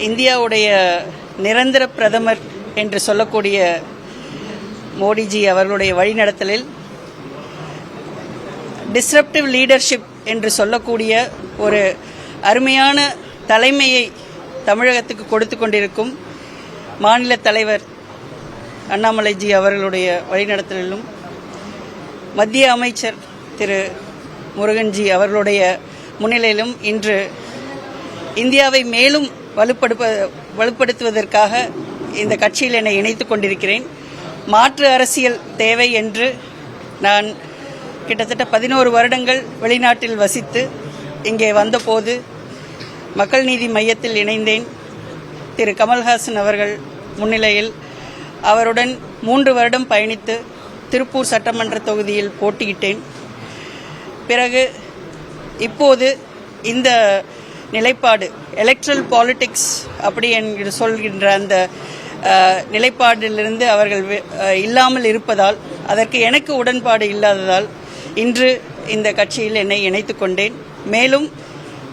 இந்தியாவுடைய நிரந்தர பிரதமர் என்று சொல்லக்கூடிய மோடிஜி அவர்களுடைய வழிநடத்தலில் டிஸ்ரப்டிவ் லீடர்ஷிப் என்று சொல்லக்கூடிய ஒரு அருமையான தலைமையை தமிழகத்துக்கு கொடுத்து கொண்டிருக்கும் மாநில தலைவர் அண்ணாமலைஜி அவர்களுடைய வழிநடத்தலிலும் மத்திய அமைச்சர் திரு முருகன்ஜி அவர்களுடைய முன்னிலையிலும் இன்று இந்தியாவை மேலும் வலுப்படுத்துவதற்காக இந்த கட்சியில் என்னை இணைத்துக் கொண்டிருக்கிறேன். மாற்று அரசியல் தேவை என்று நான் கிட்டத்தட்ட 11 வருடங்கள் வெளிநாட்டில் வசித்து இங்கே வந்தபோது மக்கள் நீதி மையத்தில் இணைந்தேன். திரு கமல்ஹாசன் அவர்கள் முன்னிலையில் அவருடன் 3 வருடம் பயணித்து திருப்பூர் சட்டமன்ற தொகுதியில் போட்டியிட்டேன். பிறகு இப்போது இந்த நிலைப்பாடு எலக்ட்ரல் பாலிடிக்ஸ் அப்படி என்று சொல்கின்ற அந்த நிலைப்பாடிலிருந்து அவர்கள் இல்லாமல் இருப்பதால், அதற்கு எனக்கு உடன்பாடு இல்லாததால் இன்று இந்த கட்சியில் என்னை இணைத்துக் கொண்டேன். மேலும்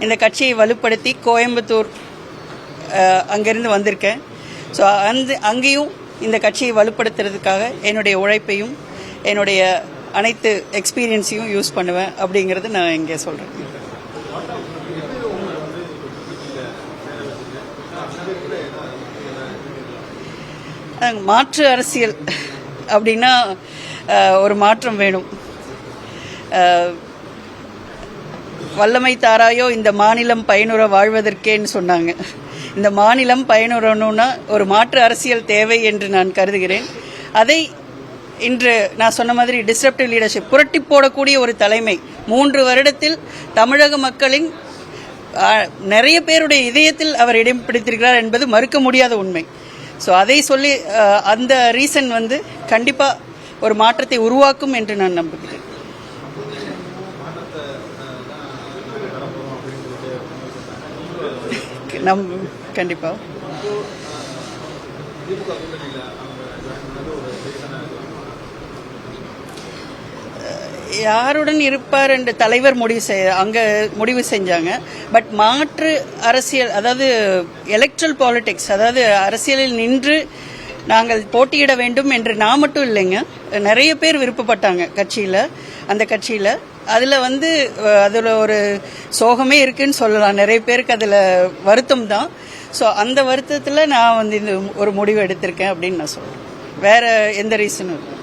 இந்த கட்சியை வலுப்படுத்தி கோயம்புத்தூர் அங்கிருந்து வந்திருக்கேன். ஸோ அங்கேயும் இந்த கட்சியை வலுப்படுத்துறதுக்காக என்னுடைய உழைப்பையும் என்னுடைய அனைத்து எக்ஸ்பீரியன்ஸையும் யூஸ் பண்ணுவேன் அப்படிங்கிறது நான் இங்கே சொல்கிறேன். மாற்று அரசியல் அப்படின்னா ஒரு மாற்றம் வேணும். வல்லமை தாராயோ இந்த மாநிலம் பயனுற வாழ்வதற்கேன்னு சொன்னாங்க. இந்த மாநிலம் பயனுறணும்னா ஒரு மாற்று அரசியல் தேவை என்று நான் கருதுகிறேன். அதை இன்று நான் சொன்ன மாதிரி டிஸ்ரப்டிவ் லீடர்ஷிப், புரட்டி போடக்கூடிய ஒரு தலைமை 3 வருடத்தில் தமிழக மக்களின் நிறைய பேருடைய இதயத்தில் அவர் இடம் பிடித்திருக்கிறார் என்பது மறுக்க முடியாத உண்மை. ஸோ அதை சொல்லி அந்த ரீசன் கண்டிப்பாக ஒரு மாற்றத்தை உருவாக்கும் என்று நான் நம்புகிறேன். கண்டிப்பாக யாருடன் இருப்பார் என்று தலைவர் முடிவு செஞ்சாங்க. பட் மாற்று அரசியல், அதாவது எலக்ட்ரல் பாலிடிக்ஸ், அதாவது அரசியலில் நின்று நாங்கள் போட்டியிட வேண்டும் என்று நான் மட்டும் இல்லைங்க, நிறைய பேர் விருப்பப்பட்டாங்க அந்த கட்சியில். அதில் அதில் ஒரு சோகமே இருக்குன்னு சொல்லலாம். நிறைய பேருக்கு அதில் வருத்தம் தான். ஸோ அந்த வருத்தத்தில் நான் இந்த ஒரு முடிவு எடுத்திருக்கேன் அப்படின்னு நான் சொல்கிறேன். வேற எந்த ரீசனும் இல்லை.